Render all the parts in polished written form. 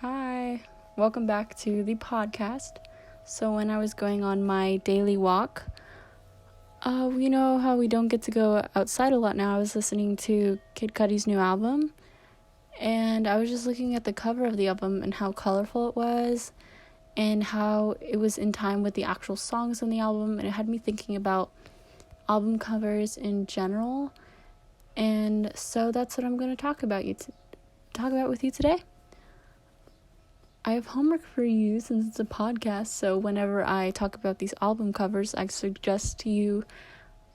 Hi, welcome back to the podcast. So when I was going on my daily walk, you know how we don't get to go outside a lot now. I was listening to Kid Cudi's new album, and I was just looking at the cover of the album and how colorful it was, and how it was in time with the actual songs on the album, and it had me thinking about album covers in general. And so that's what I'm going to talk about with you today. I have homework for you since it's a podcast, so whenever I talk about these album covers, I suggest you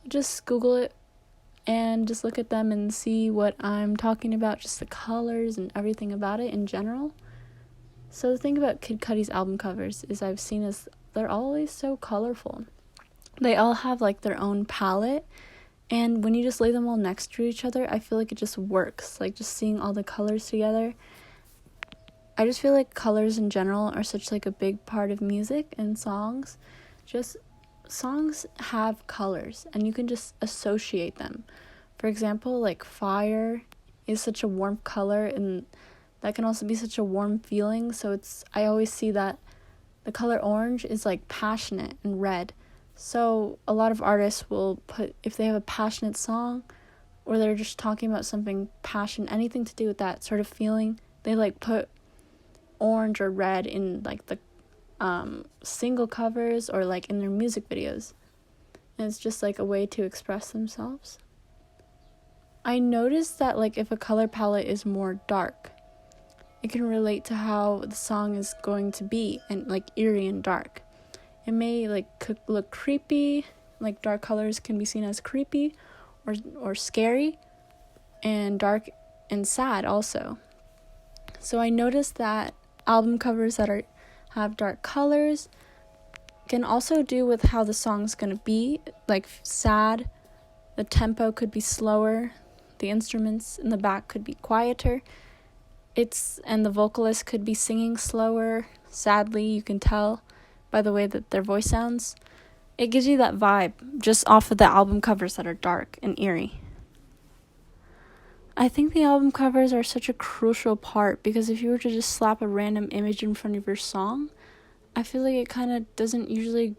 just Google it and just look at them and see what I'm talking about, just the colors and everything about it in general. So the thing about Kid Cudi's album covers is I've seen is they're always so colorful. They all have like their own palette, and when you just lay them all next to each other, I feel like it just works, like just seeing all the colors together. I just feel like colors in general are such like a big part of music and songs. Just songs have colors and you can just associate them. For example, like fire is such a warm color, and that can also be such a warm feeling. So I always see that the color orange is like passionate and red. So a lot of artists will put, if they have a passionate song or they're just talking about something passionate, anything to do with that sort of feeling, they like put orange or red in like the single covers or like in their music videos, and it's just like a way to express themselves. I noticed that like if a color palette is more dark, it can relate to how the song is going to be, and like eerie and dark. It may like look creepy, like dark colors can be seen as creepy or scary, and dark and sad also. So I noticed that album covers that have dark colors can also do with how the song's gonna be, like sad. The tempo could be slower, the instruments in the back could be quieter, and the vocalist could be singing slower. Sadly, you can tell by the way that their voice sounds. It gives you that vibe just off of the album covers that are dark and eerie. I think the album covers are such a crucial part, because if you were to just slap a random image in front of your song, I feel like it kind of doesn't usually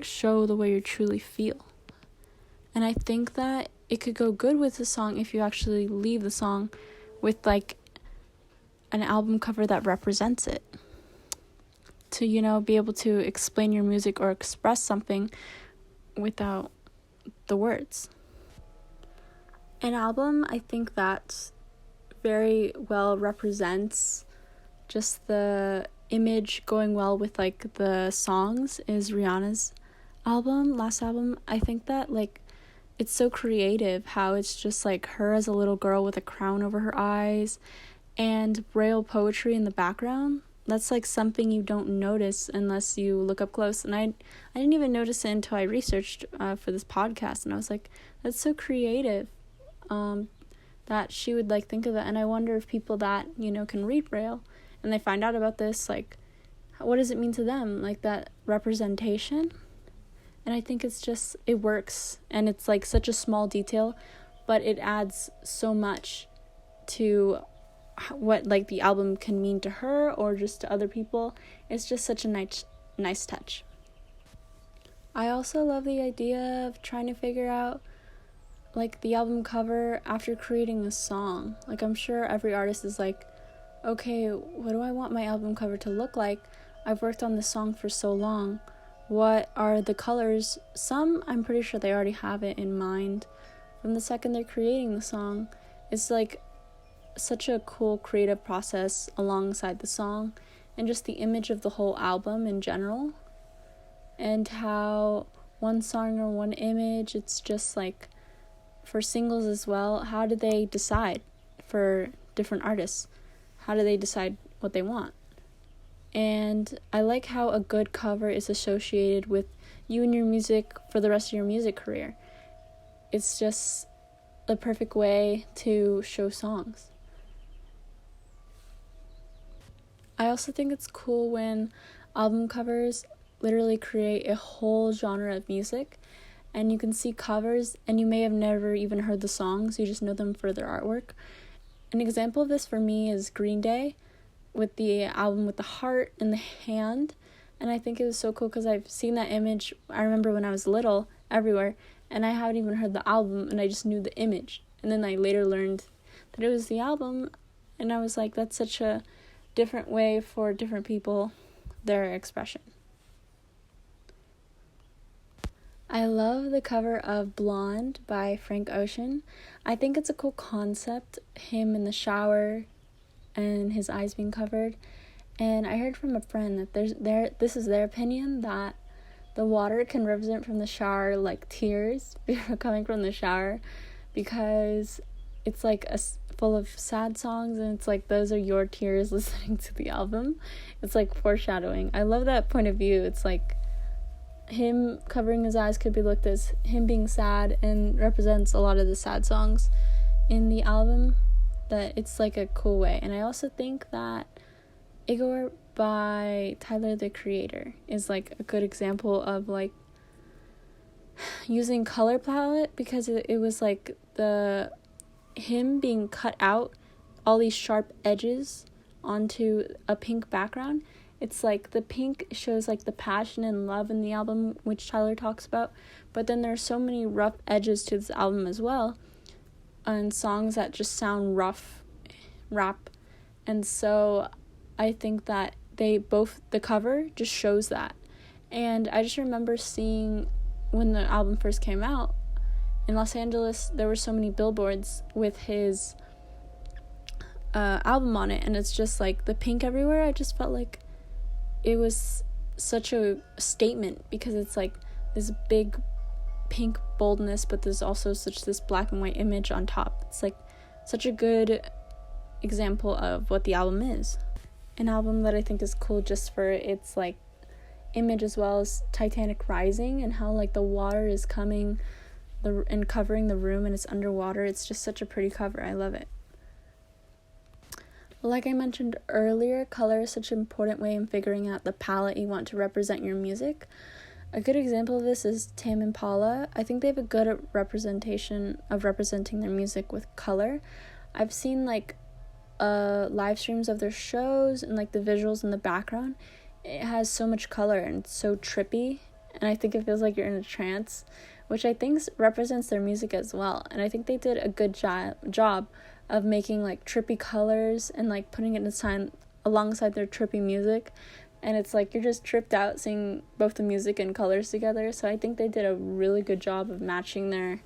show the way you truly feel. And I think that it could go good with the song if you actually leave the song with like an album cover that represents it. To, be able to explain your music or express something without the words. An album, I think that very well represents just the image going well with like the songs is Rihanna's last album. I think that like it's so creative how it's just like her as a little girl with a crown over her eyes and Braille poetry in the background. That's like something you don't notice unless you look up close. And I didn't even notice it until I researched for this podcast, and I was like, that's so creative. That she would like think of that. And I wonder if people that can read Braille and they find out about this, like what does it mean to them, like that representation. And I think it works, and it's like such a small detail, but it adds so much to what like the album can mean to her or just to other people. It's just such a nice touch. I also love the idea of trying to figure out like the album cover after creating a song. Like I'm sure every artist is like, okay, what do I want my album cover to look like? I've worked on this song for so long. What are the colors? Some, I'm pretty sure they already have it in mind from the second they're creating the song. It's like such a cool creative process alongside the song, and just the image of the whole album in general, and how one song or one image, it's just like for singles as well, how do they decide for different artists? How do they decide what they want? And I like how a good cover is associated with you and your music for the rest of your music career. It's just the perfect way to show songs. I also think it's cool when album covers literally create a whole genre of music, and you can see covers and you may have never even heard the songs, you just know them for their artwork. An example of this for me is Green Day. with the album with the heart and the hand. And I think it was so cool because I've seen that image, I remember when I was little, everywhere, and I haven't even heard the album, and I just knew the image. And then I later learned that it was the album, and I was like, that's such a different way for different people, their expression. I love the cover of Blonde by Frank Ocean. I think it's a cool concept, him in the shower and his eyes being covered. And I heard from a friend that this is their opinion, that the water can represent from the shower like tears coming from the shower, because it's like full of sad songs, and it's like those are your tears listening to the album. It's like foreshadowing. I love that point of view. It's like him covering his eyes could be looked as him being sad, and represents a lot of the sad songs in the album. That it's like a cool way. And I also think that Igor by Tyler the Creator is like a good example of like using color palette, because it was like him being cut out all these sharp edges onto a pink background. It's like the pink shows like the passion and love in the album, which Tyler talks about, but then there's so many rough edges to this album as well, and songs that just sound rap. And so I think that the cover just shows that. And I just remember seeing when the album first came out in Los Angeles, there were so many billboards with his album on it, and it's just like the pink everywhere. I just felt like it was such a statement, because it's like this big pink boldness, but there's also such this black and white image on top. It's like such a good example of what the album is. An album that I think is cool just for its like image, as well as Titanic Rising, and how like the water is coming and covering the room, and it's underwater. It's just such a pretty cover. I love it. Like I mentioned earlier, color is such an important way in figuring out the palette you want to represent your music. A good example of this is Tame Impala. I think they have a good representing their music with color. I've seen like live streams of their shows, and like the visuals in the background. It has so much color, and it's so trippy, and I think it feels like you're in a trance, which I think represents their music as well. And I think they did a good job of making like trippy colors and like putting it alongside their trippy music, and it's like you're just tripped out seeing both the music and colors together. So I think they did a really good job of matching their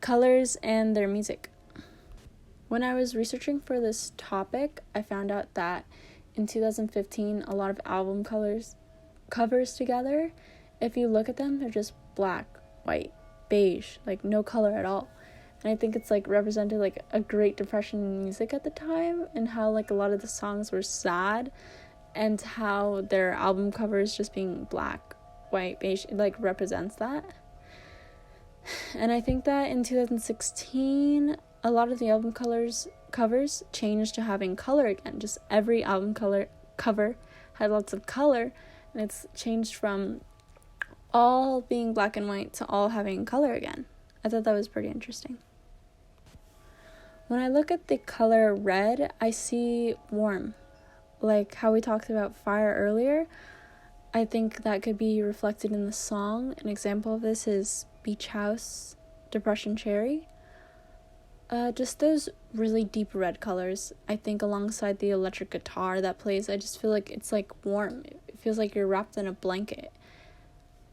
colors and their music. When I was researching for this topic, I found out that in 2015, a lot of album covers together, if you look at them, they're just black, white, beige, like no color at all. And I think it's like represented like a Great Depression music at the time, and how like a lot of the songs were sad, and how their album covers just being black, white, beige, it like represents that. And I think that in 2016, a lot of the album covers changed to having color again. Just every album cover had lots of color, and it's changed from all being black and white to all having color again. I thought that was pretty interesting. When I look at the color red, I see warm. Like how we talked about fire earlier, I think that could be reflected in the song. An example of this is Beach House, Depression Cherry. Just those really deep red colors, I think, alongside the electric guitar that plays, I just feel like it's like warm. It feels like you're wrapped in a blanket.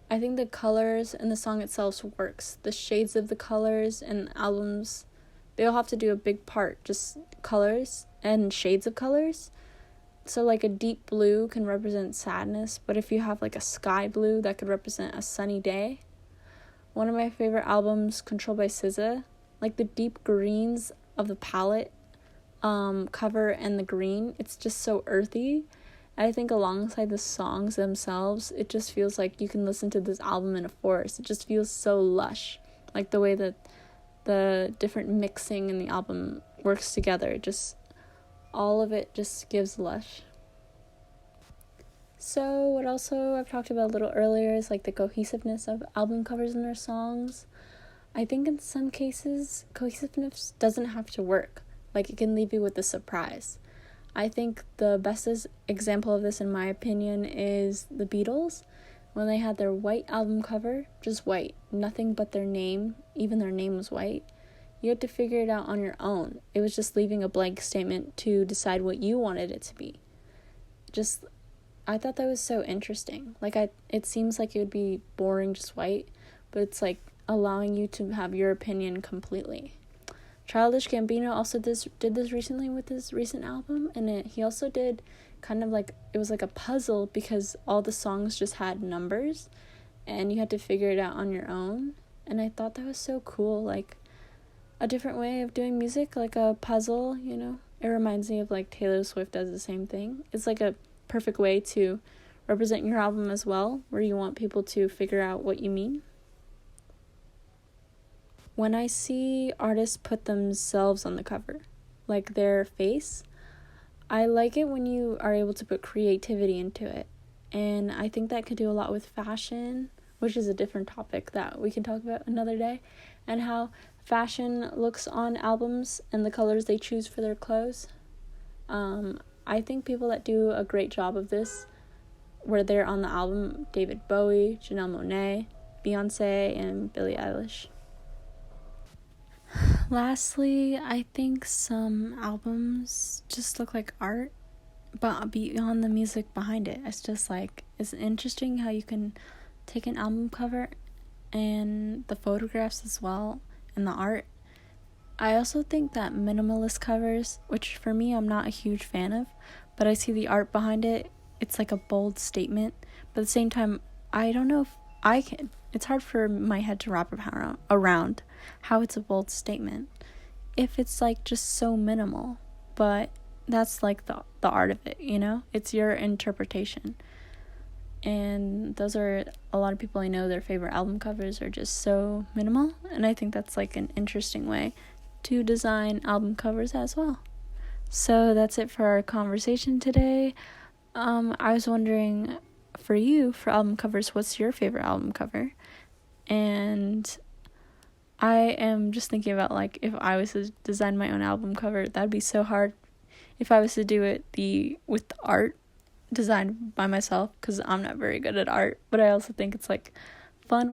I think the colors and the song itself works. The shades of the colors and albums, they all have to do a big part, just colors and shades of colors. So like a deep blue can represent sadness, but if you have like a sky blue, that could represent a sunny day. One of my favorite albums, Controlled by SZA, like the deep greens of the palette cover and the green, it's just so earthy. I think alongside the songs themselves, it just feels like you can listen to this album in a forest. It just feels so lush. Like the way that the different mixing in the album works together, just all of it just gives lush. So what also I've talked about a little earlier is like the cohesiveness of album covers and their songs. I think in some cases, cohesiveness doesn't have to work. Like it can leave you with a surprise. I think the best example of this, in my opinion, is the Beatles. When they had their white album cover, just white, nothing but their name, even their name was white, you had to figure it out on your own. It was just leaving a blank statement to decide what you wanted it to be. I thought that was so interesting. It seems like it would be boring, just white, but it's like allowing you to have your opinion completely. Childish Gambino also did this recently with his recent album, and he also did kind of like, it was like a puzzle because all the songs just had numbers, and you had to figure it out on your own, and I thought that was so cool, like a different way of doing music, like a puzzle, you know? It reminds me of like Taylor Swift does the same thing. It's like a perfect way to represent your album as well, where you want people to figure out what you mean. When I see artists put themselves on the cover, like their face, I like it when you are able to put creativity into it. And I think that could do a lot with fashion, which is a different topic that we can talk about another day, and how fashion looks on albums and the colors they choose for their clothes. I think people that do a great job of this were there on the album: David Bowie, Janelle Monáe, Beyonce, and Billie Eilish. Lastly, I think some albums just look like art, but beyond the music behind it. It's just like, it's interesting how you can take an album cover and the photographs as well and the art. I also think that minimalist covers, which for me I'm not a huge fan of, but I see the art behind it, it's like a bold statement, but at the same time, I don't know if I can, it's hard for my head to wrap around how it's a bold statement if it's like just so minimal, but that's like the art of it, you know? It's your interpretation. And those are, a lot of people I know, their favorite album covers are just so minimal, and I think that's like an interesting way to design album covers as well. So that's it for our conversation today. I was wondering, for you, for album covers, what's your favorite album cover? And I am just thinking about, like, if I was to design my own album cover, that'd be so hard if I was to do it with the art designed by myself, because I'm not very good at art, but I also think it's like